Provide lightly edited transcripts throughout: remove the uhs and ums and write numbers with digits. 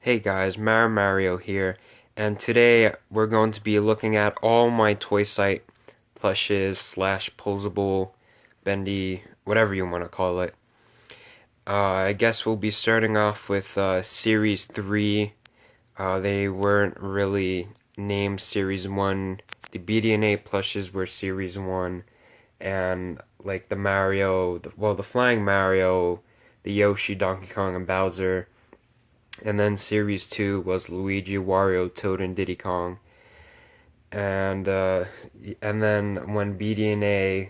Hey guys, Mario here, and today we're going to be looking at all my Toysite plushes slash posable, bendy, whatever you want to call it. I guess we'll be starting off with Series 3. They weren't really named Series 1. The BDNA plushes were Series 1, and like the Mario, the Flying Mario, the Yoshi, Donkey Kong, and Bowser. And then Series 2 was Luigi, Wario, Toad, and Diddy Kong. And then when BDNA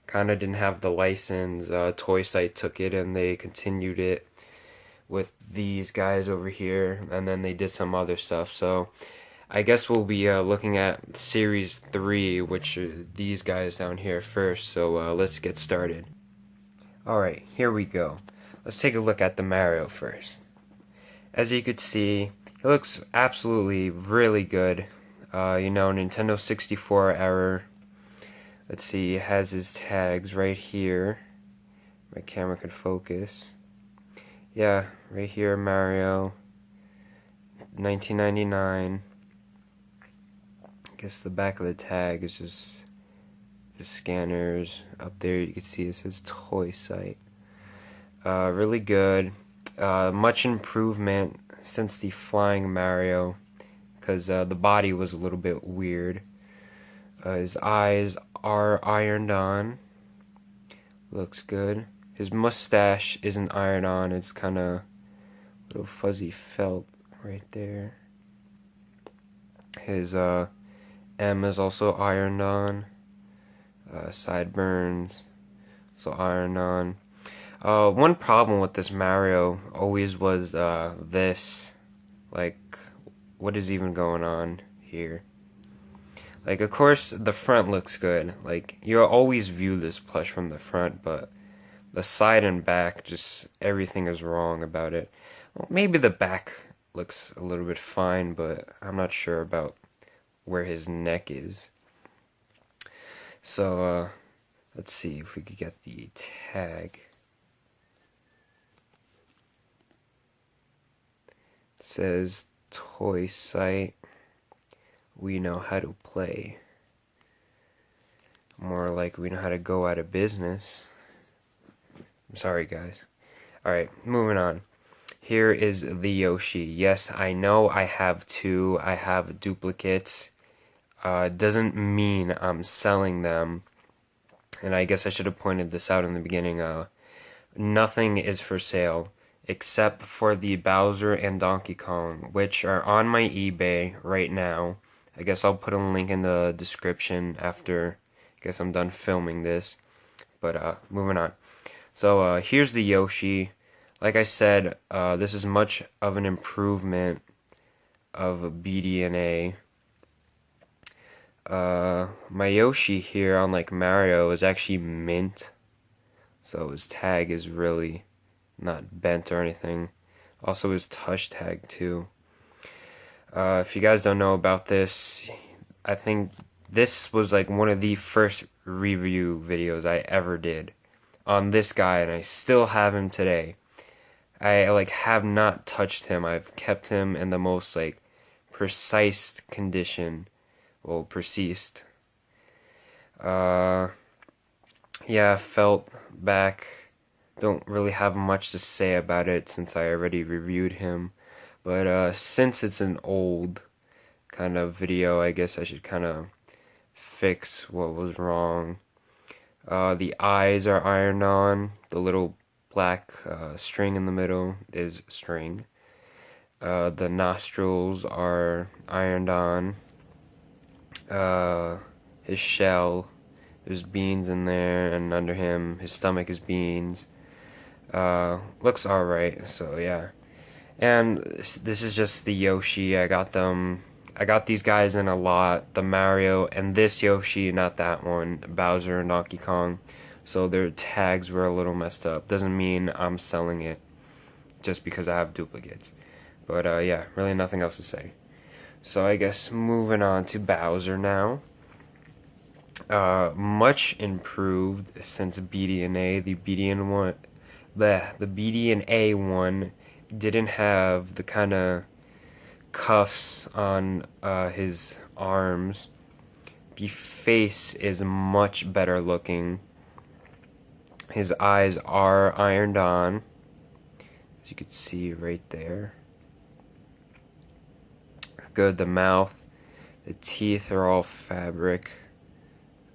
kind of didn't have the license, Toysite took it and they continued it with these guys over here. And then they did some other stuff. So I guess we'll be looking at Series 3, which are these guys down here first. So let's get started. Alright, here we go. Let's take a look at the Mario first. As you could see, it looks absolutely really good. Nintendo 64 error. Let's see, it has his tags right here. My camera could focus. Yeah, right here, Mario. 1999. I guess the back of the tag is just the scanners. Up there you can see it says Toysite. Really good. Much improvement since the Flying Mario, because the body was a little bit weird. His eyes are ironed on. Looks good. His mustache isn't ironed on. It's kind of little fuzzy felt right there. His M is also ironed on. Sideburns also ironed on. One problem with this Mario always was this. Like, what is even going on here? Like, of course, the front looks good. Like, you'll always view this plush from the front, but the side and back, just everything is wrong about it. Well, maybe the back looks a little bit fine, but I'm not sure about where his neck is. So, let's see if we could get the tag. It says Toysite, we know how to play. More like we know how to go out of business. I'm sorry, guys. Alright, moving on. Here is the Yoshi. Yes, I know I have two. I have duplicates. Doesn't mean I'm selling them. And I guess I should have pointed this out in the beginning. Nothing is for sale except for the Bowser and Donkey Kong, which are on my eBay right now. I guess I'll put a link in the description after I guess I'm done filming this. But moving on. So here's the Yoshi. Like I said, this is much of an improvement of BDNA. My Yoshi here, unlike Mario, is actually mint. So his tag is really not bent or anything. Also his touch tag too. If you guys don't know about this, I think this was like one of the first review videos I ever did on this guy, and I still have him today. I like have not touched him. I've kept him in the most like precise condition. Well, precise. Yeah, felt back. Don't really have much to say about it since I already reviewed him. But since it's an old kind of video, I guess I should kind of fix what was wrong. The eyes are ironed on. The little black string in the middle is string. The nostrils are ironed on. His shell, there's beans in there, and under him, his stomach is beans. Looks alright, so yeah. And this is just the Yoshi. I got these guys in a lot. The Mario and this Yoshi, not that one. Bowser and Donkey Kong. So their tags were a little messed up. Doesn't mean I'm selling it just because I have duplicates. But yeah, really nothing else to say. So I guess moving on to Bowser now. Much improved since BDNA. The BDNA one didn't have the kind of cuffs on his arms, the face is much better looking. His eyes are ironed on, as you can see right there. Good. The mouth, the teeth are all fabric.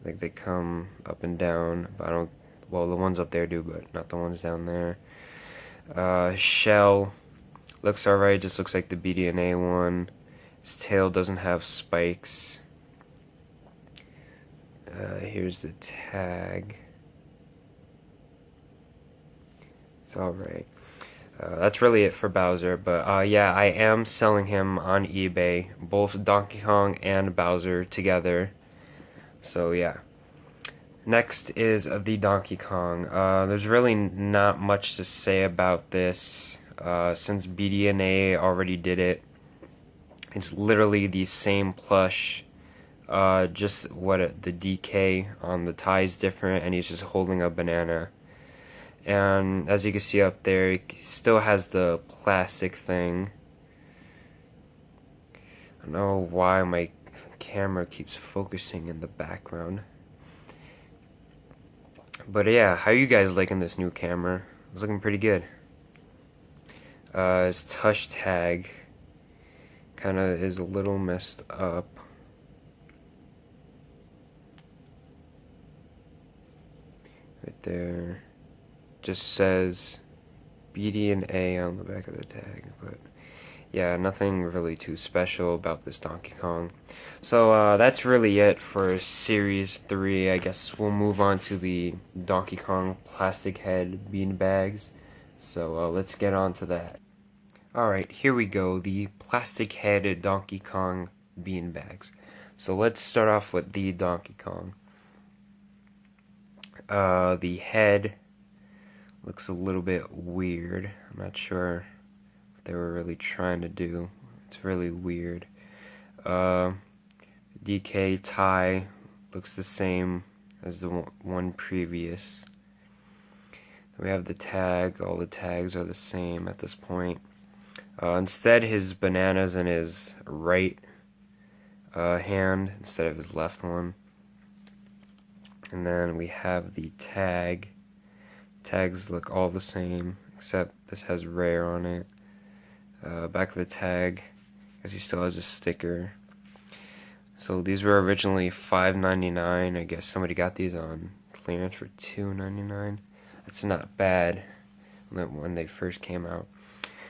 I think they come up and down, but I don't. Well, the ones up there do, but not the ones down there. Shell looks alright. Just looks like the BD&A one. His tail doesn't have spikes. Here's the tag. It's alright. That's really it for Bowser, but yeah, I am selling him on eBay, both Donkey Kong and Bowser together. So yeah. Next is the Donkey Kong. There's really not much to say about this, since BD&A already did it. It's literally the same plush, just the DK on the tie is different, and he's just holding a banana. And as you can see up there, he still has the plastic thing. I don't know why my camera keeps focusing in the background. But yeah, how are you guys liking this new camera? It's looking pretty good. His touch tag kind of is a little messed up. Right there. Just says BD&A on the back of the tag, but yeah, nothing really too special about this Donkey Kong. So that's really it for Series 3. I guess we'll move on to the Donkey Kong plastic head beanbags. So let's get on to that. Alright, here we go, the plastic head Donkey Kong beanbags. So let's start off with the Donkey Kong. The head looks a little bit weird. I'm not sure what they were really trying to do. It's really weird. DK tie looks the same as the one previous. Then we have the tag. All the tags are the same at this point. Instead, his banana's in his right hand instead of his left one. And then we have the tag. Tags look all the same, except this has rare on it. Back of the tag, as he still has a sticker. So these were originally $5.99. I guess somebody got these on clearance for $2.99. That's not bad when they first came out.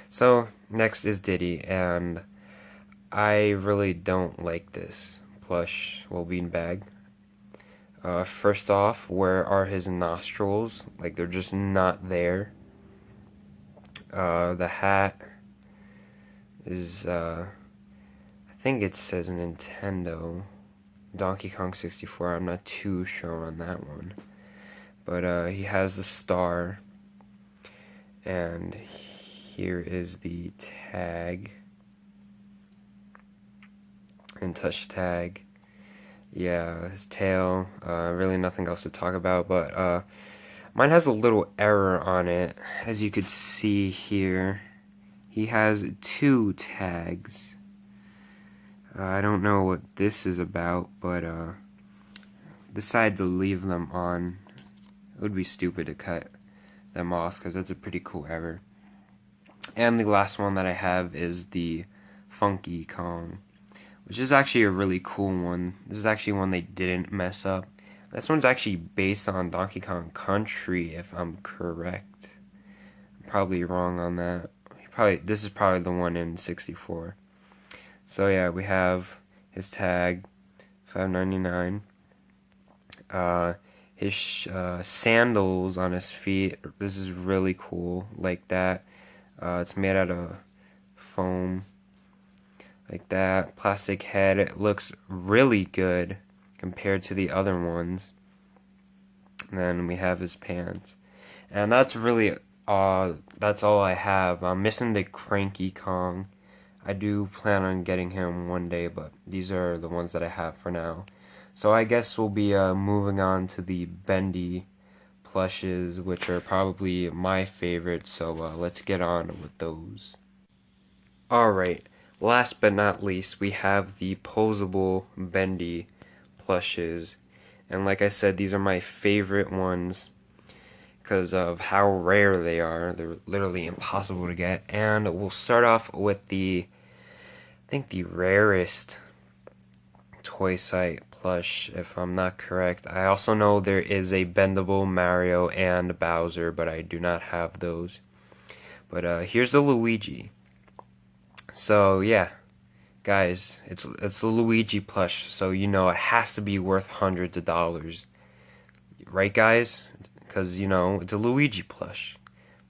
So next is Diddy, and I really don't like this plush, beanbag. First off, where are his nostrils? Like, they're just not there. The hat is, I think it says Nintendo. Donkey Kong 64, I'm not too sure on that one. But he has the star. And here is the tag. And touch tag. Yeah, his tail, really nothing else to talk about, but mine has a little error on it. As you could see here, he has 2 tags. I don't know what this is about, but decided to leave them on. It would be stupid to cut them off, because that's a pretty cool error. And the last one that I have is the Funky Kong, which is actually a really cool one. This is actually one they didn't mess up. This one's actually based on Donkey Kong Country, if I'm correct. I'm probably wrong on that. This is probably the one in 64. So yeah, we have his tag, $5.99. His sandals on his feet. This is really cool, like that. It's made out of foam. Like that. Plastic head. It looks really good compared to the other ones. And then we have his pants. And that's really that's all I have. I'm missing the Cranky Kong. I do plan on getting him one day, but these are the ones that I have for now. So I guess we'll be moving on to the bendy plushes, which are probably my favorite, so let's get on with those. Alright, last but not least, we have the poseable bendy plushes. And like I said, these are my favorite ones because of how rare they are. They're literally impossible to get. And we'll start off with I think the rarest Toysite plush, if I'm not correct. I also know there is a bendable Mario and Bowser, but I do not have those. But here's the Luigi. So yeah, guys, it's the Luigi plush, so you know it has to be worth hundreds of dollars, right, guys? Because you know it's a Luigi plush.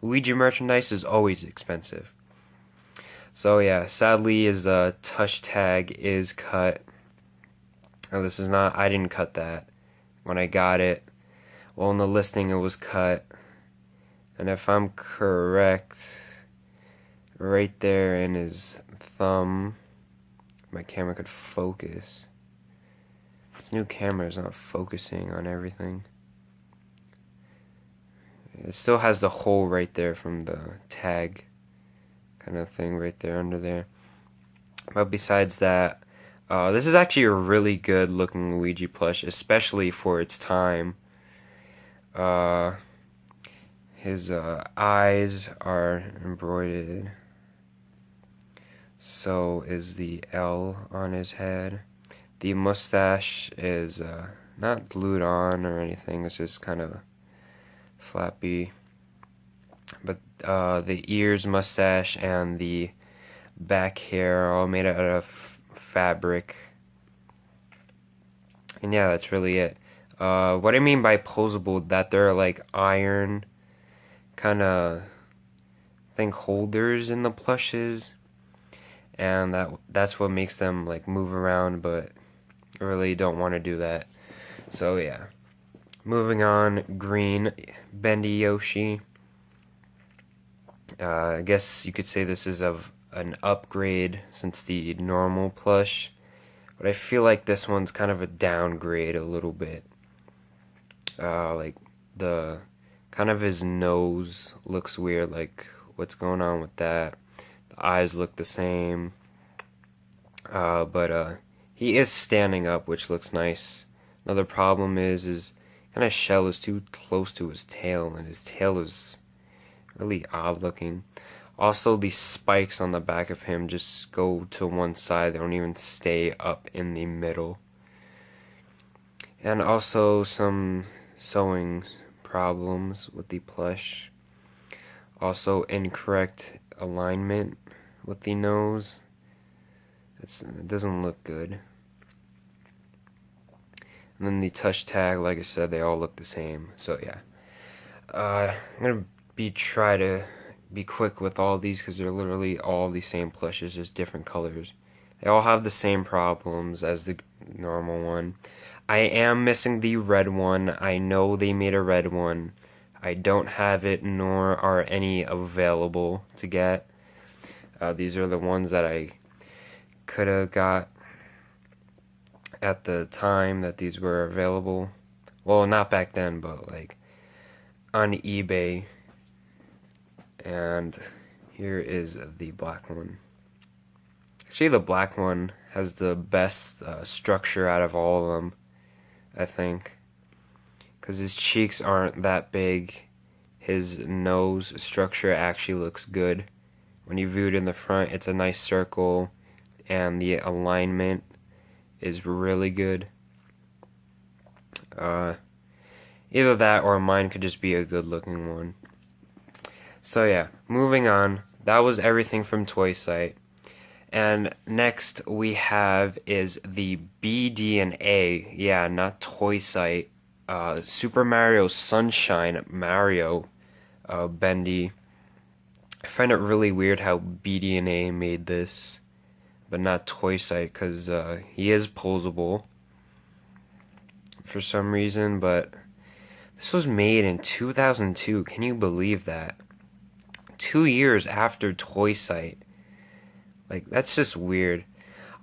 Luigi merchandise is always expensive. So yeah, sadly, his touch tag is cut. Now this is not. I didn't cut that when I got it. Well, in the listing it was cut, and if I'm correct, right there in his thumb, my camera could focus. This new camera is not focusing on everything. It still has the hole right there from the tag kind of thing right there under there. But besides that, this is actually a really good looking Luigi plush, especially for its time. His eyes are embroidered. So is the L on his head. The mustache is not glued on or anything. It's just kind of flappy. But the ears, mustache, and the back hair are all made out of fabric. And yeah, that's really it. What I mean by poseable, that they're like iron kind of thing holders in the plushes, and that's what makes them like move around, but I really don't want to do that. So yeah, moving on. Green bendy Yoshi. I guess you could say this is of an upgrade since the normal plush, but I feel like this one's kind of a downgrade a little bit. Like the kind of his nose looks weird, like what's going on with that. The eyes look the same, but he is standing up, which looks nice. Another problem is his kind of shell is too close to his tail, and his tail is really odd looking. Also, the spikes on the back of him just go to one side. They don't even stay up in the middle. And also some sewing problems with the plush. Also incorrect alignment with the nose. It doesn't look good. And then the touch tag, like I said, they all look the same. So yeah, I'm gonna try to be quick with all these because they're literally all the same plushes, just different colors. They all have the same problems as the normal one. I am missing the red one. I know they made a red one. I don't have it, nor are any available to get. These are the ones that I could have got at the time that these were available. Well, not back then, but like on eBay. And here is the black one. Actually, the black one has the best structure out of all of them, I think. Because his cheeks aren't that big. His nose structure actually looks good. When you view it in the front, it's a nice circle. And the alignment is really good. Either that or mine could just be a good looking one. So yeah, moving on. That was everything from Toysite. And next we have is the BD&A. Yeah, not Toysite. Super Mario Sunshine Mario bendy. I find it really weird how BD&A made this, but not Toysite, because he is poseable for some reason, but this was made in 2002. Can you believe that? 2 years after Toysite. Like, that's just weird.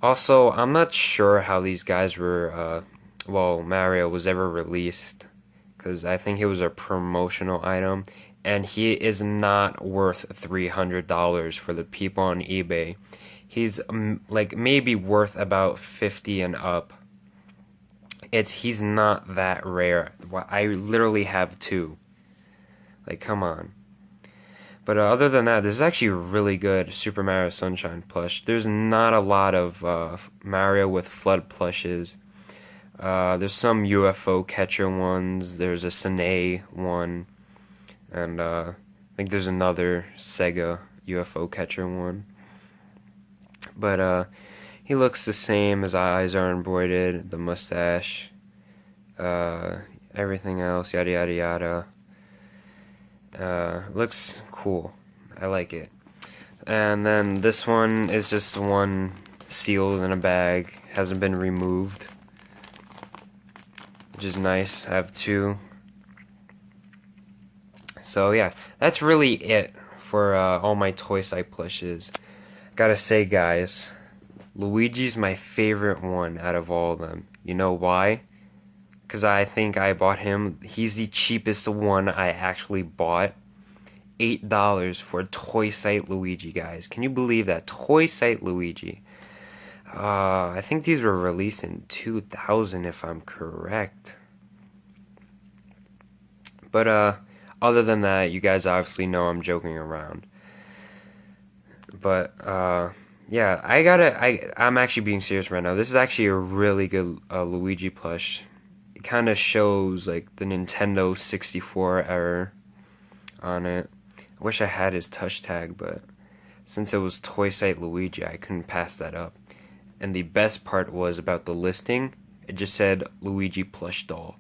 Also, I'm not sure how these guys were, Mario was ever released. because I think it was a promotional item, and he is not worth $300 for the people on eBay. He's like maybe worth about 50 and up. He's not that rare. I literally have two. Like, come on. But other than that, this is actually a really good Super Mario Sunshine plush. There's not a lot of Mario with flood plushes. There's some UFO catcher ones. There's a Sine one. And I think there's another Sega UFO catcher one. But he looks the same. His eyes are embroidered. The mustache. Everything else. Yada yada yada. Looks cool. I like it. And then this one is just one sealed in a bag. Hasn't been removed, which is nice. I have two. So yeah, that's really it for all my Toysite plushes. Gotta say, guys, Luigi's my favorite one out of all of them. You know why? Because I think I bought him. He's the cheapest one I actually bought. $8 for Toysite Luigi, guys. Can you believe that? Toysite Luigi. I think these were released in 2000, if I'm correct. But other than that, you guys obviously know I'm joking around. But yeah, I'm actually being serious right now. This is actually a really good Luigi plush. It kind of shows like the Nintendo 64 error on it. I wish I had his touch tag, but since it was Toysite Luigi, I couldn't pass that up. And the best part was about the listing. It just said Luigi plush doll.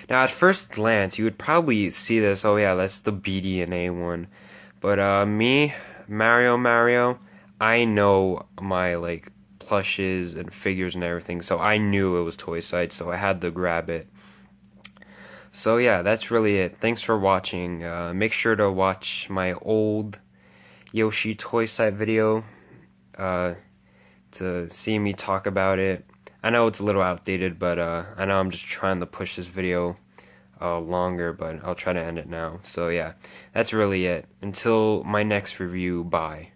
Now, at first glance, you would probably see this. Oh yeah, that's the BDNA one. But Mario, I know my like plushes and figures and everything, so I knew it was Toysite, so I had to grab it. So yeah, that's really it. Thanks for watching. Make sure to watch my old Yoshi Toysite video to see me talk about it. I know it's a little outdated, but I know I'm just trying to push this video longer, but I'll try to end it now. So yeah, that's really it. Until my next review, bye.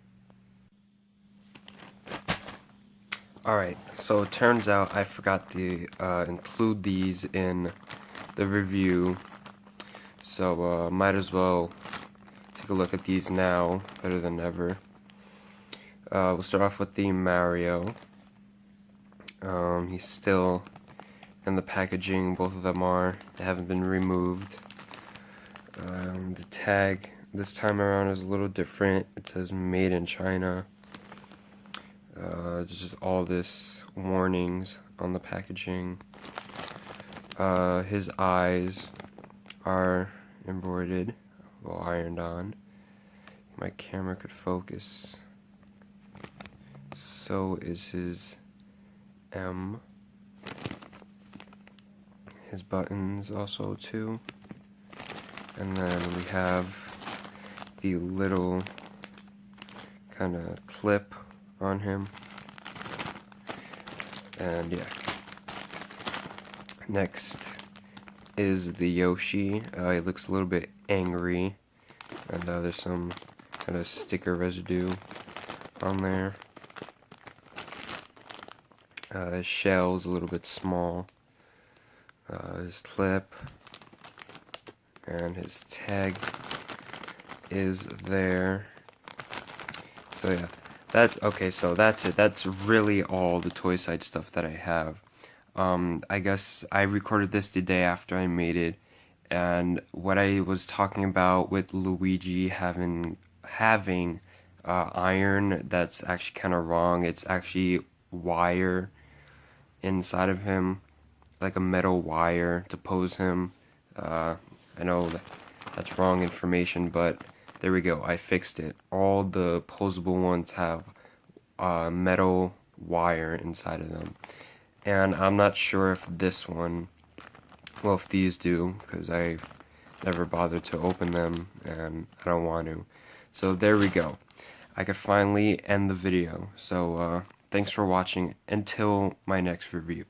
Alright, so it turns out I forgot to include these in the review, so might as well take a look at these now, better than ever. We'll start off with the Mario. He's still in the packaging, both of them are. They haven't been removed. The tag this time around is a little different. It says made in China. Just all this warnings on the packaging. His eyes are embroidered, well ironed on. My camera could focus. So is his M. His buttons also too. And then we have the little kind of clip on him. And yeah. Next is the Yoshi. He looks a little bit angry. And there's some kind of sticker residue on there. His shell's a little bit small. His clip and his tag is there. So yeah, that's okay. So that's it. That's really all the Toysite stuff that I have. I guess I recorded this the day after I made it, and what I was talking about with Luigi having iron, that's actually kind of wrong. It's actually wire inside of him, like a metal wire to pose him. I know that's wrong information, but there we go. I fixed it. All the posable ones have metal wire inside of them. And I'm not sure if this one, well, if these do, because I never bothered to open them, and I don't want to. So there we go. I could finally end the video. So thanks for watching. Until my next review.